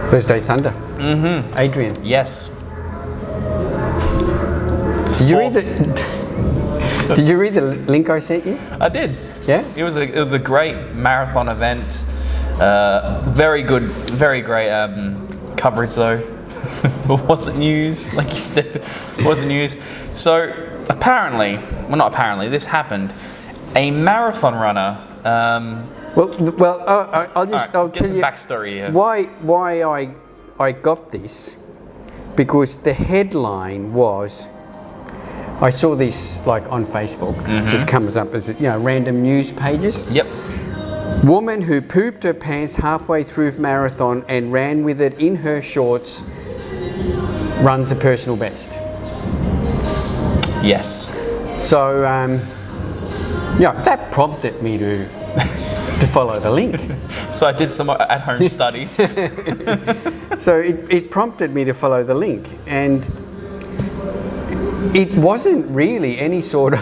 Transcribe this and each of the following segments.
Thursday Thunder. Adrian. Yes. Did you read the link I sent you? I did. Yeah? It was a great marathon event. Very good, very great coverage though. It wasn't news, like you said. It wasn't news. So apparently, well not apparently, this happened. A marathon runner. I'll tell get some you backstory here. why I got this, because the headline was, I saw this like on Facebook. It just comes up as random news pages. Yep. Woman who pooped her pants halfway through marathon and ran with it in her shorts runs a personal best. Yes. So that prompted me to follow the link. So I did some at-home studies. So it prompted me to follow the link, and it wasn't really any sort of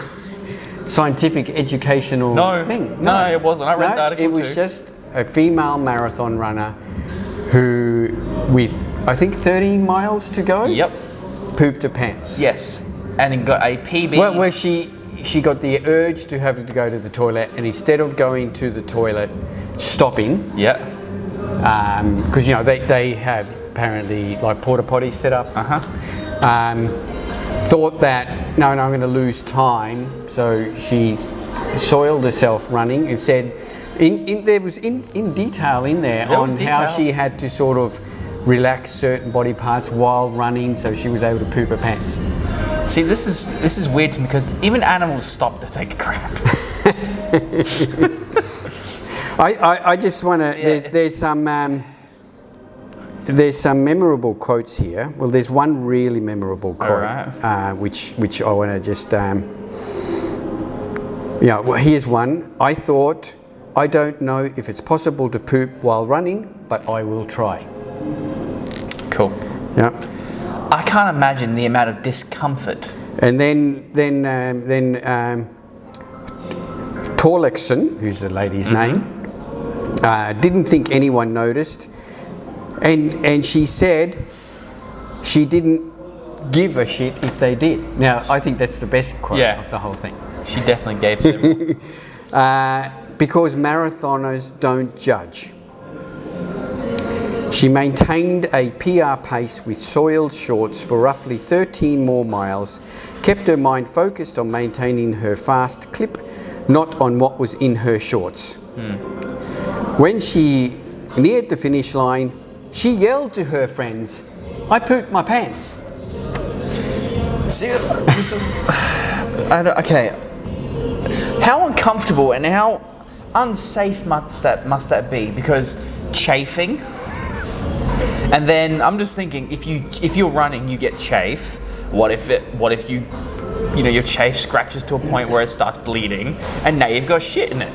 scientific educational thing. No, it wasn't. I read the article too. It was just a female marathon runner who, with I think 30 miles to go, pooped her pants. Yes, and it got a PB. Well, where she got the urge to have to go to the toilet, and instead of going to the toilet, stopping. Because they have apparently like porta potties set up. Thought that no, I'm going to lose time, so she soiled herself running and said, there was in detail in there on how she had to sort of relax certain body parts while running, so she was able to poop her pants. See, this is weird to me because even animals stop to take a crap. I just want to. There's some memorable quotes here. Well, there's one really memorable quote, which I want to just. Here's one. I thought, I don't know if it's possible to poop while running, but I will try. Cool. Yeah. I can't imagine the amount of discomfort. And then Torlekson, who's the lady's name, didn't think anyone noticed, and she said she didn't give a shit if they did. Now, I think that's the best quote of the whole thing. She definitely gave them. Because marathoners don't judge. She maintained a PR pace with soiled shorts for roughly 13 more miles, kept her mind focused on maintaining her fast clip, not on what was in her shorts. When she neared the finish line, she yelled to her friends, "I pooped my pants." See, okay. How uncomfortable and how unsafe must that be? Because chafing. And then I'm just thinking, if you're running, you get chafe. What if your chafe scratches to a point where it starts bleeding, and now you've got shit in it?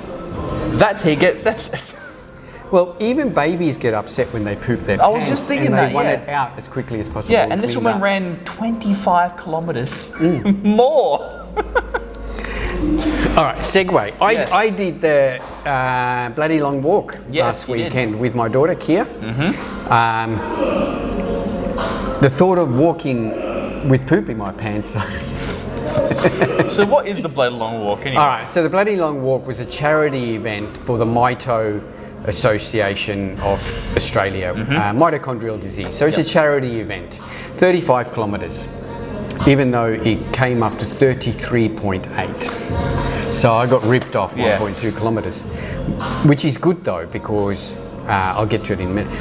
That's how you get sepsis. Well, even babies get upset when they poop their pants. I was just thinking and they want it out as quickly as possible. Yeah, and this woman ran 25 kilometers more. All right, segue. I did the bloody long walk last weekend with my daughter, Kia. The thought of walking with poop in my pants. So what is the Bloody Long Walk anyway? All right, so the Bloody Long Walk was a charity event for the Mito Association of Australia, mitochondrial disease. So it's a charity event, 35 kilometres, even though it came up to 33.8. So I got ripped off 1.2 kilometres, which is good though, because I'll get to it in a minute.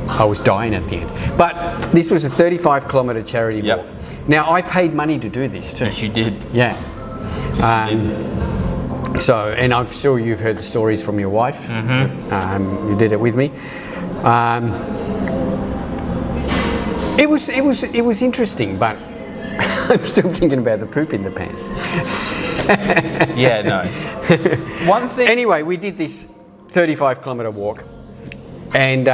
I was dying at the end. But this was a 35 kilometre charity walk. Now, I paid money to do this too. Yes, you did. Yeah. Yes, you did. So, and I'm sure you've heard the stories from your wife. You did it with me. It was interesting, but I'm still thinking about the poop in the pants. Yeah, no. One thing. Anyway, we did this 35 kilometre walk, and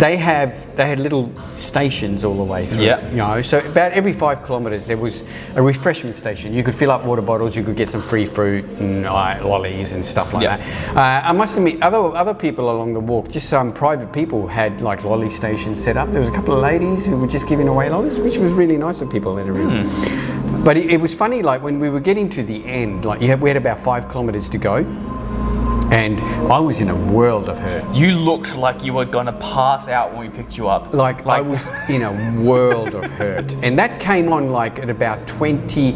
they had little stations all the way through. Yeah. You know, so about every 5 kilometres there was a refreshment station. You could fill up water bottles, you could get some free fruit and lollies and stuff like that. I must admit, other people along the walk, just some private people had like lolly stations set up. There was a couple of ladies who were just giving away lollies, which was really nice of people let her in. But it was funny, like when we were getting to the end, like we had about 5 kilometres to go. And I was in a world of hurt. You looked like you were gonna pass out when we picked you up. Like I was in a world of hurt. And that came on like at about 22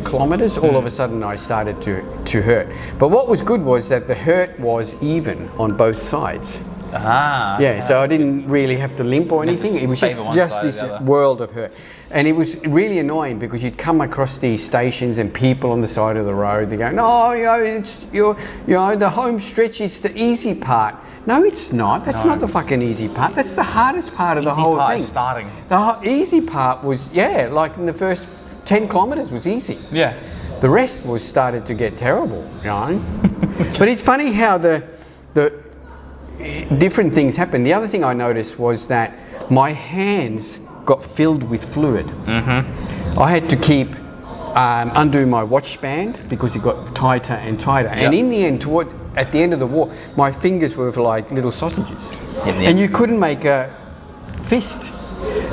kilometres. All of a sudden I started to hurt. But what was good was that the hurt was even on both sides. Ah. Yeah, so I didn't really have to limp or anything. It was just this world of hurt. And it was really annoying because you'd come across these stations and people on the side of the road, they go, no, you know, it's the home stretch, it's the easy part. No, it's not. That's not the fucking easy part. That's the hardest part of the whole thing. Starting. The easy part was, like in the first 10 kilometres was easy. Yeah. The rest was started to get terrible, you know. But it's funny how the different things happen. The other thing I noticed was that my hands got filled with fluid. I had to keep undo my watch band because it got tighter and tighter. And in the end, at the end of the walk, my fingers were like little sausages. And you couldn't make a fist.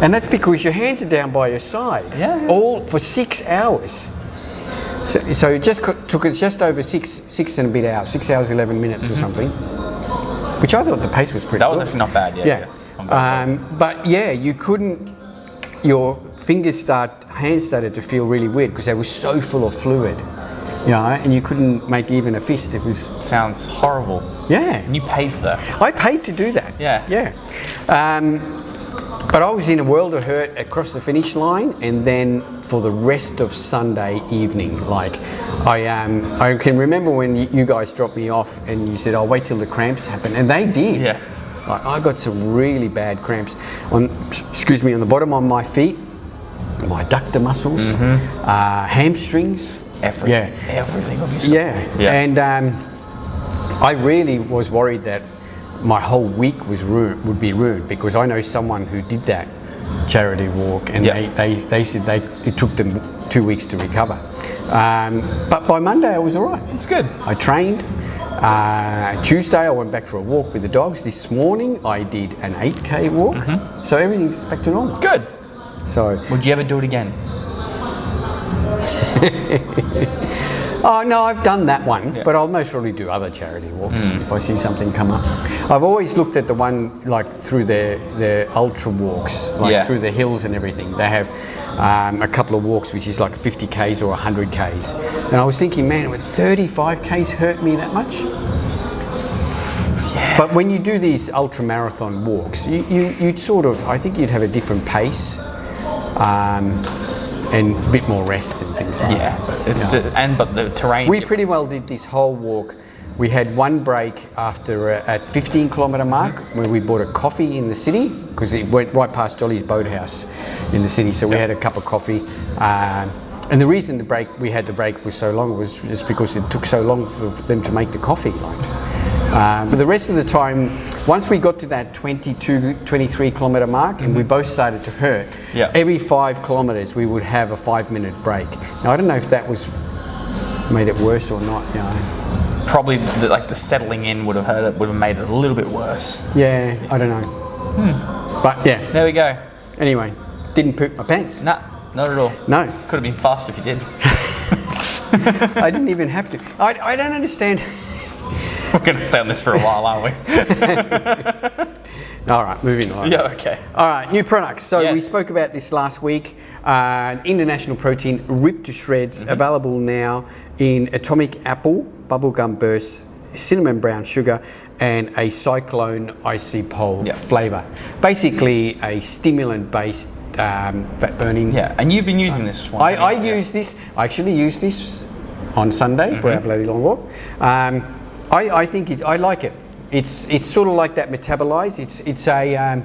And that's because your hands are down by your side. All for 6 hours. So it just took us just over six and a bit hours, 6 hours, 11 minutes or something. Which I thought the pace was pretty good. That was actually not bad, But you couldn't, your hands started to feel really weird because they were so full of fluid, you know, and you couldn't make even a fist. It was... Sounds horrible. Yeah. And you paid for that. I paid to do that. Yeah. But I was in a world of hurt across the finish line, and then for the rest of Sunday evening, like I can remember when you guys dropped me off and you said, I'll wait till the cramps happen, and they did. Yeah. Like I got some really bad cramps on the bottom of my feet, my adductor muscles, hamstrings. Everything. Everything will be so And I really was worried that my whole week would be ruined because I know someone who did that charity walk and they said it took them 2 weeks to recover. But by Monday I was all right. It's good. I trained. Tuesday I went back for a walk with the dogs. This morning I did an 8K walk. So everything's back to normal. Good. So would you ever do it again? Oh no, I've done that one, but I'll most probably do other charity walks if I see something come up. I've always looked at the one like through their ultra walks, like through the hills and everything. They have a couple of walks which is like 50 Ks or 100 Ks, and I was thinking, man, would 35 Ks hurt me that much? Yeah. But when you do these ultra marathon walks, you'd sort of, I think you'd have a different pace. And a bit more rest and things like that. But it's but the terrain. We pretty well did this whole walk. We had one break after at 15 kilometre mark where we bought a coffee in the city because it went right past Jolly's boathouse in the city. So we had a cup of coffee. And the reason we had the break was so long was just because it took so long for them to make the coffee. But the rest of the time, once we got to that 22, 23 kilometre mark and we both started to hurt, every 5 kilometres we would have a 5-minute break. Now I don't know if that made it worse or not. You know. Probably the settling in would have made it a little bit worse. Yeah, I don't know. But yeah. There we go. Anyway, didn't poop my pants. Nah, not at all. No. Could have been faster if you did. I didn't even have to. I don't understand. We're going to stay on this for a while, aren't we? All right, moving on. Yeah, okay. All right, new products. So we spoke about this last week. International protein, ripped to shreds, available now in atomic apple, bubblegum burst, cinnamon brown sugar, and a cyclone icy pole flavour. Basically, a stimulant-based fat burning. Yeah, and you've been using this one. I actually used this on Sunday for our bloody long walk. I think I like it. It's sort of like that metabolized. It's a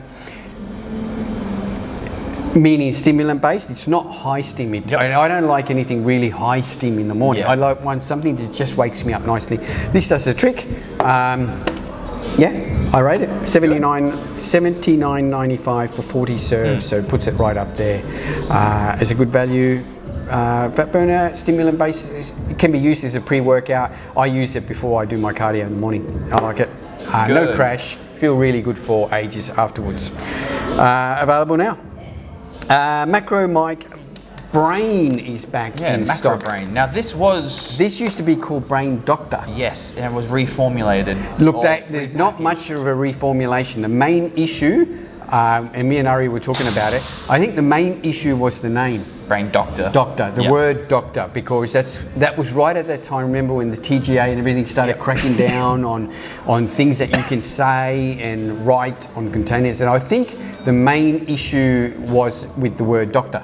meaning stimulant based. It's not high steam. I don't like anything really high steam in the morning. I like something that just wakes me up nicely. This does the trick. Yeah, I rate it. 79.95 for 40 serves, so it puts it right up there as a good value. Fat burner, stimulant base, it can be used as a pre-workout. I use it before I do my cardio in the morning. I like it. No crash, feel really good for ages afterwards. Available now. Macro Mike Brain is back in stock. Brain. Now this used to be called Brain Doctor. Yes, and it was reformulated. Look, there's not much of a reformulation. The main issue, and me and Ari were talking about it, I think the main issue was the name. Brain Doctor. Doctor, the word doctor, because that was right at that time. Remember when the TGA and everything started cracking down on things that you can say and write on containers, and I think the main issue was with the word doctor.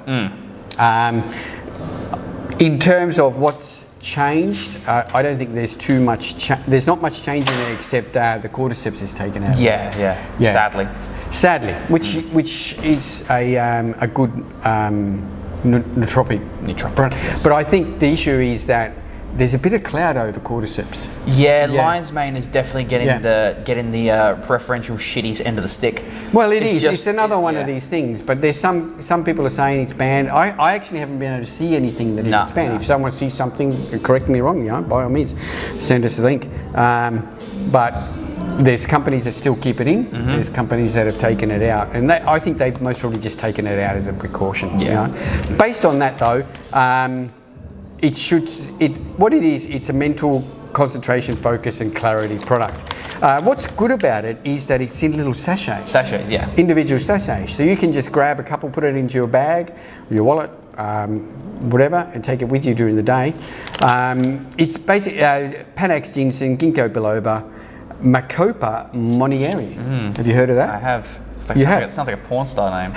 In terms of what's changed, I don't think there's too much. There's not much change in it except the cordyceps is taken out. Yeah. Sadly, which is a good nootropic. Yes. But I think the issue is that there's a bit of cloud over cordyceps. Yeah, lion's mane is definitely getting the preferential shitties end of the stick. Well, it's another one of these things. But there's some people are saying it's banned. I actually haven't been able to see anything that it's banned. If someone sees something, correct me wrong. By all means, send us a link. But there's companies that still keep it in. There's companies that have taken it out, and I think they've most probably just taken it out as a precaution. Based on that, though. It's a mental concentration, focus and clarity product. What's good about it is that it's in little sachets. Individual sachets. So you can just grab a couple, put it into your bag, your wallet, whatever, and take it with you during the day. It's basically Panax ginseng, ginkgo biloba, Macopa monieri. Have you heard of that? I have. It sounds like a porn star name.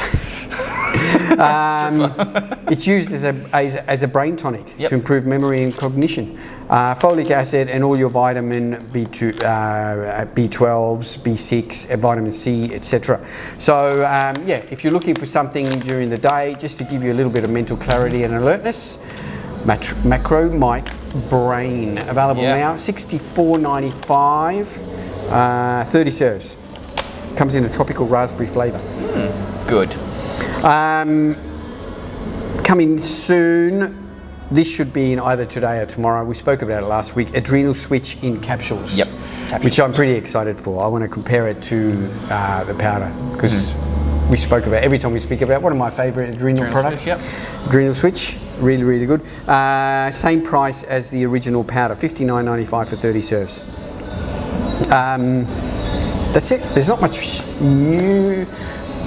It's used as a brain tonic to improve memory and cognition. Folic acid and all your vitamin B2, B12s, B6, vitamin C, etc. So if you're looking for something during the day, just to give you a little bit of mental clarity and alertness, Macro Mike Brain, available now, $64.95, 30 serves. Comes in a tropical raspberry flavour. Good. Coming soon, this should be in either today or tomorrow. We spoke about it last week. Adrenal Switch in capsules. Which I'm pretty excited for. I want to compare it to the powder because we spoke about every time we speak about it. One of my favourite adrenal products. Switch, Adrenal Switch, really, really good. Same price as the original powder, $59.95 for 30 serves. That's it. There's not much new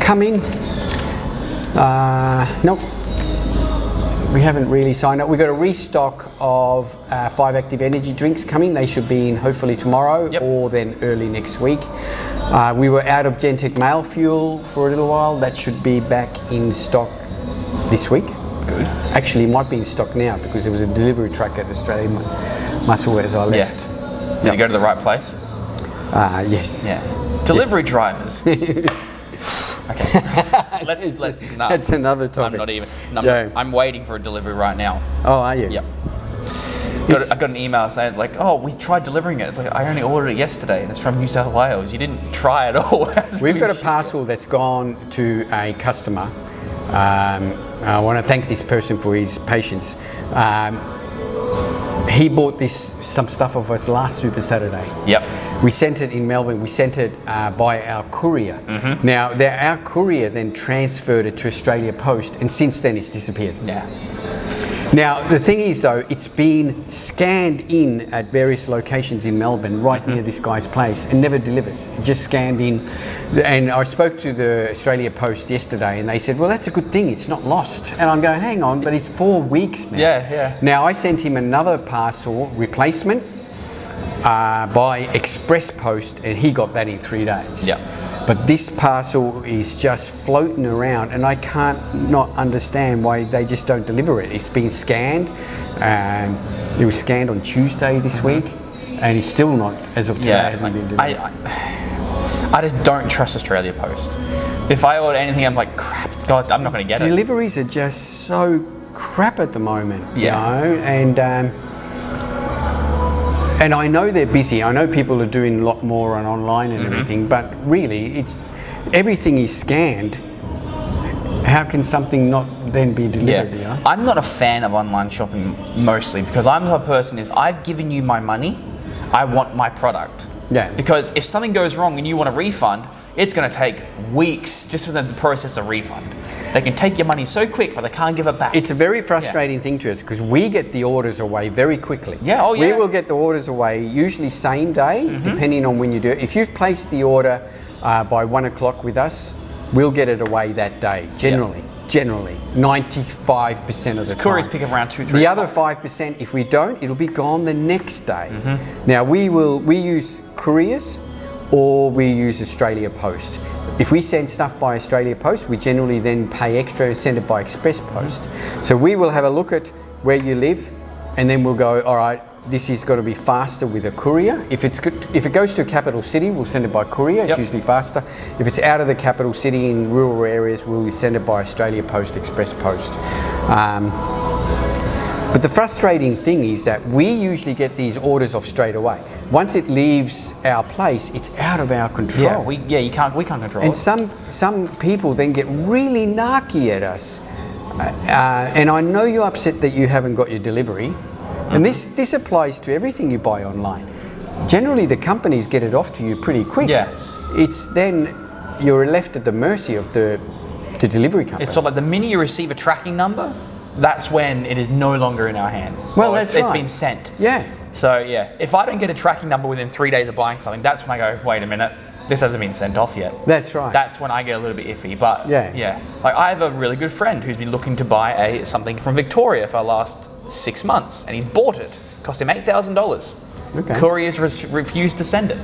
coming. Nope. We haven't really signed up. We've got a restock of 5 active energy drinks coming. They should be in hopefully tomorrow or then early next week. We were out of Gentech male fuel for a little while. That should be back in stock this week. Good. Actually, it might be in stock now because there was a delivery truck at Australian Muscle as I left. Did you go to the right place? Yes. Delivery drivers. Okay. Let's That's another topic. I'm not even. I'm waiting for a delivery right now. Oh, are you? Yep. I got an email saying it's like, oh, we tried delivering it. It's like, I only ordered it yesterday and it's from New South Wales. You didn't try at all. We've got a parcel that's gone to a customer. I want to thank this person for his patience. He bought some stuff off us last Super Saturday. We sent it in Melbourne. We sent it by our courier. Now, our courier then transferred it to Australia Post, and since then it's disappeared. Now, the thing is, though, it's been scanned in at various locations in Melbourne, right near this guy's place, and never delivers. It just scanned in. And I spoke to the Australia Post yesterday, and they said, well, that's a good thing. It's not lost. And I'm going, hang on, but it's 4 weeks now. Now, I sent him another parcel replacement by express post, and he got that in 3 days. But this parcel is just floating around, and I can't not understand why they just don't deliver it. It's been scanned. It was scanned on Tuesday this week, and it's still not, as of today, hasn't been delivered. I just don't trust Australia Post. If I order anything, I'm like, crap, I'm not going to get it. Deliveries are just so crap at the moment, you know, and And I know they're busy. I know people are doing a lot more on online and everything, but really, everything is scanned. How can something not then be delivered? You know? I'm not a fan of online shopping mostly because I'm the person is I've given you my money, I want my product. Yeah. Because if something goes wrong and you want a refund, it's going to take weeks just for them to process a refund. They can take your money so quick, but they can't give it back. It's a very frustrating thing to us because we get the orders away very quickly. Yeah, oh yeah. We will get the orders away usually same day, depending on when you do it. If you've placed the order by 1 o'clock with us, we'll get it away that day, generally. Generally, 95% of the time. Couriers pick up around 2-3. The other 5%, if we don't, it'll be gone the next day. Now we use Couriers or we use Australia Post. If we send stuff by Australia Post, we generally then pay extra, send it by Express Post. So we will have a look at where you live, and then we'll go, all right, this has got to be faster with a courier. If it goes to a capital city, we'll send it by courier. It's usually faster. If it's out of the capital city in rural areas, we'll send it by Australia Post, Express Post. But the frustrating thing is that we usually get these orders off straight away. Once it leaves our place, it's out of our control. We can't control and it. some people then get really narky at us. And I know you're upset that you haven't got your delivery. And this applies to everything you buy online. Generally, the companies get it off to you pretty quick. Yeah. It's then you're left at the mercy of the delivery company. It's sort of like the minute you receive a tracking number, that's when it is no longer in our hands. Well, Or that's it's right. been sent. Yeah. So yeah, if I don't get a tracking number within 3 days of buying something, that's when I go, wait a minute, this hasn't been sent off yet. That's right. That's when I get a little bit iffy. But Yeah. like I have a really good friend who's been looking to buy something from Victoria for the last 6 months, and he's bought it. Cost him $8,000. Okay. Couriers refused to send it.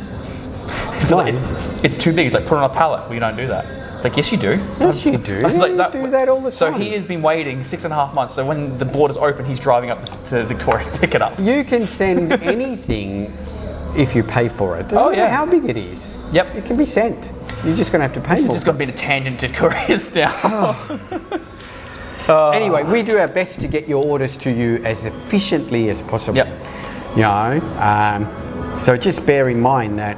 It's too big. It's like put it on a pallet. We don't do that. It's like, yes, you do. Yes, you do. It's like You do that all the So time. he has been waiting 6.5 months. So when the border's open, he's driving up to Victoria to pick it up. You can send anything if you pay for it. Doesn't matter how big it is. Yep. It can be sent. You're just going to have to pay This for is it. just going to be a tangent to Couriers now. Anyway, we do our best to get your orders to you as efficiently as possible. Yep. You know, so just bear in mind that,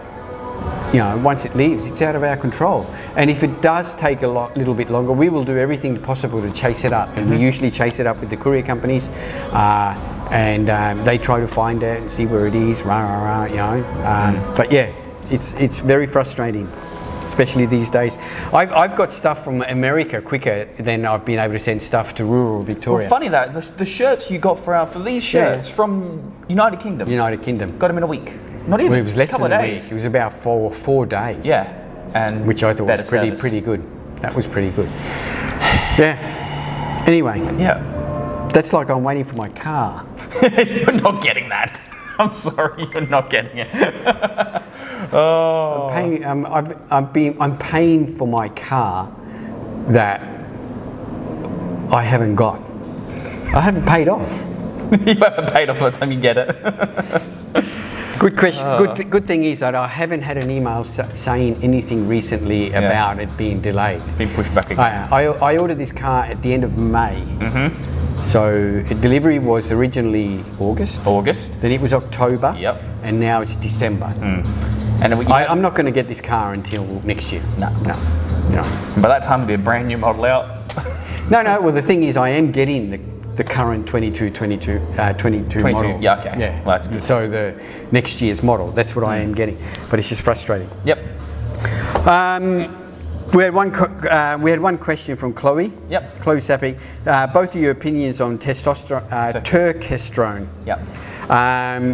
you know, once it leaves, it's out of our control. And if it does take a little bit longer, we will do everything possible to chase it up. And we usually chase it up with the courier companies, and they try to find it and see where it is. You know. But yeah, it's very frustrating, especially these days. I've got stuff from America quicker than I've been able to send stuff to rural Victoria. Well, funny that the shirts you got for these shirts from United Kingdom. United Kingdom. Got them in a week. Not even. Well, it was less a couple than of a days. week. It was about 4 days. Yeah, and which I thought was better pretty good. That was pretty good. Yeah. Anyway. Yeah. That's like I'm waiting for my car. You're not getting that. I'm sorry, you're not getting it. Oh. I'm paying for my car that I haven't got. I haven't paid off. You haven't paid off by the time you get it. Good question. Good thing is that I haven't had an email saying anything recently about it being delayed. It's been pushed back again. I ordered this car at the end of May. So delivery was originally August. Then it was October. Yep. And now it's December. And I'm not going to get this car until next year. No. By that time, it'll be a brand new model out. No. Well, the thing is, I am getting the current 22 model. Yeah, okay. Yeah. Well, that's good. So the next year's model. That's what I am getting. But it's just frustrating. Yep. We had one question from Chloe. Yep. Chloe Sappy. Both of your opinions on turkesterone. Yep.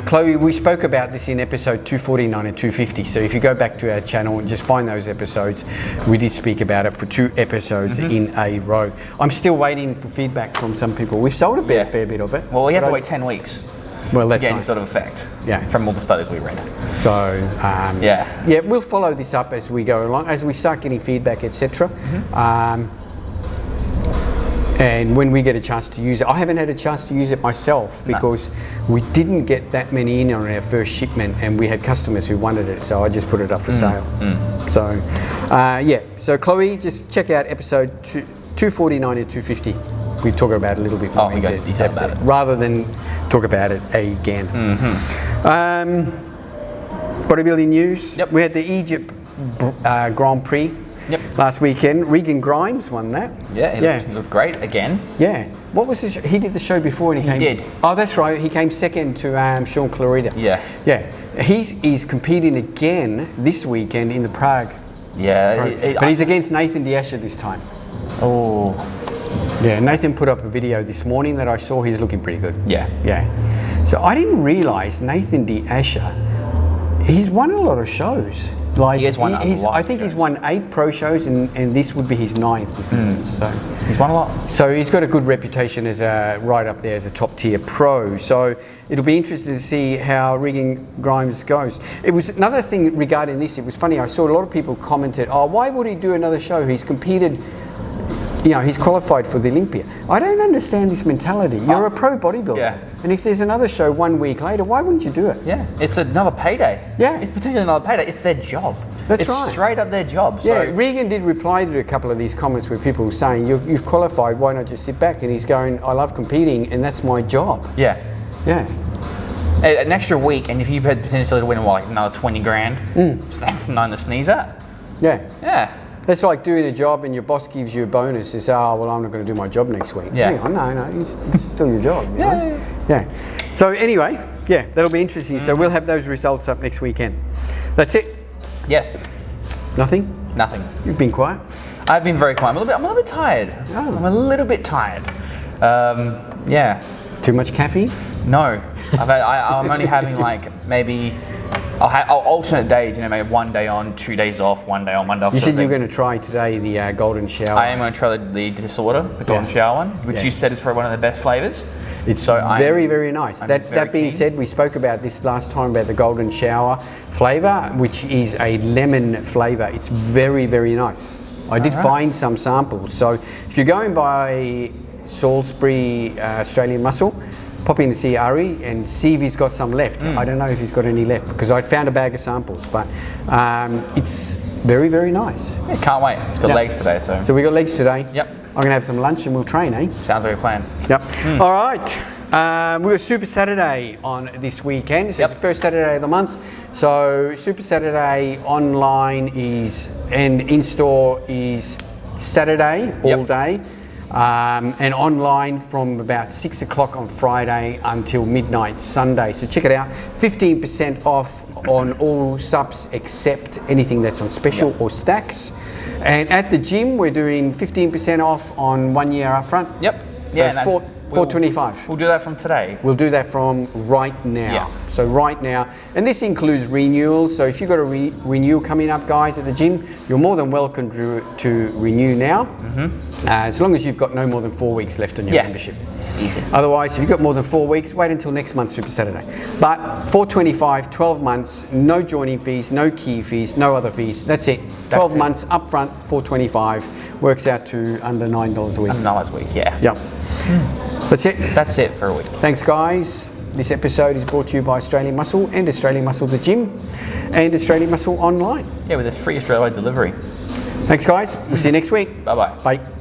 Chloe, we spoke about this in episode 249 and 250. So if you go back to our channel and just find those episodes, we did speak about it for 2 episodes in a row. I'm still waiting for feedback from some people. We've sold a fair bit of it. Well, you have to wait 10 weeks to get any sort of effect. Yeah. From all the studies we read. So yeah, we'll follow this up as we go along, as we start getting feedback, etc. And when we get a chance to use it, I haven't had a chance to use it myself because we didn't get that many in on our first shipment, and we had customers who wanted it, so I just put it up for sale. So so Chloe, just check out episode 249 and 250. We talk about it a little bit more we go into detail about it. rather than talk about it again. Bodybuilding news. Yep. We had the Egypt Grand Prix last weekend. Regan Grimes won that. Yeah, he looked great again. Yeah. What was the he did the show before and he came... did. Oh, that's right. He came second to Sean Clarida. Yeah. Yeah. He's competing again this weekend in the Prague. Yeah. But he's against Nathan D'Asher this time. Oh. Yeah, Nathan put up a video this morning that I saw. He's looking pretty good. Yeah. Yeah. So I didn't realise Nathan D'Asher, he's won a lot of shows. Like he has won a lot. I think he's won 8 pro shows and this would be his 9th. If he wins, so he's won a lot. So he's got a good reputation as right up there as a top tier pro. So it'll be interesting to see how Regan Grimes goes. It was another thing regarding this. It was funny. I saw a lot of people commented, "Oh, why would he do another show? He's competed." He's qualified for the Olympia. I don't understand this mentality. You're a pro bodybuilder. Yeah. And if there's another show 1 week later, why wouldn't you do it? Yeah. It's another payday. Yeah. It's potentially another payday. It's their job. That's it's right. Straight up their job. Yeah, So Regan did reply to a couple of these comments where people were saying, you've qualified, why not just sit back? And he's going, I love competing and that's my job. yeah. Yeah. An extra week, and if you had potentially to win like another 20 grand, it's nothing to sneeze at. Yeah. Yeah. That's like doing a job and your boss gives you a bonus. It's, I'm not going to do my job next week. Yeah. Hang on, no, it's still your job. You know? Yeah. So anyway, that'll be interesting. So we'll have those results up next weekend. That's it? Yes. Nothing? Nothing. You've been quiet? I've been very quiet. I'm a little bit tired. Oh. I'm a little bit tired. Yeah. Too much caffeine? No. I'm only having like maybe... I'll alternate days, maybe 1 day on, 2 days off, 1 day on, 1 day off. You said you were going to try today the golden shower. I am going to try the disorder, the golden shower one, which you said is probably one of the best flavours. It's very, very nice. That being keen. said, we spoke about this last time about the golden shower flavour, which is a lemon flavour. It's very, very nice. I did find some samples. So if you're going by Salisbury Australian Muscle, pop in to see Ari and see if he's got some left. I don't know if he's got any left because I found a bag of samples, but it's very, very nice. Yeah, can't wait. It's got legs today, so. So we got legs today. Yep. I'm going to have some lunch and we'll train, eh? Sounds like a plan. Yep. All right. We got Super Saturday on this weekend. So it's the first Saturday of the month. So Super Saturday online and in-store is Saturday all day. And online from about 6 o'clock on Friday until midnight Sunday. So check it out. 15% off on all subs except anything that's on special or stacks. And at the gym, we're doing 15% off on 1 year up front. Yep. So $425. We'll do that from today. We'll do that from right now. Yeah. So right now, and this includes renewals. So if you've got a renewal coming up, guys, at the gym, you're more than welcome to renew now, as long as you've got no more than 4 weeks left on your membership. Easy. Otherwise, if you've got more than 4 weeks, wait until next month, Super Saturday. But $425, 12 months, no joining fees, no key fees, no other fees. That's it. 12 months upfront, $425, works out to under $9 a week. $9 a week, yeah. Yep. That's it. That's it for a week. Thanks, guys. This episode is brought to you by Australian Muscle and Australian Muscle the Gym and Australian Muscle Online. Yeah, with this free Australia-wide delivery. Thanks, guys. We'll see you next week. Bye-bye. Bye.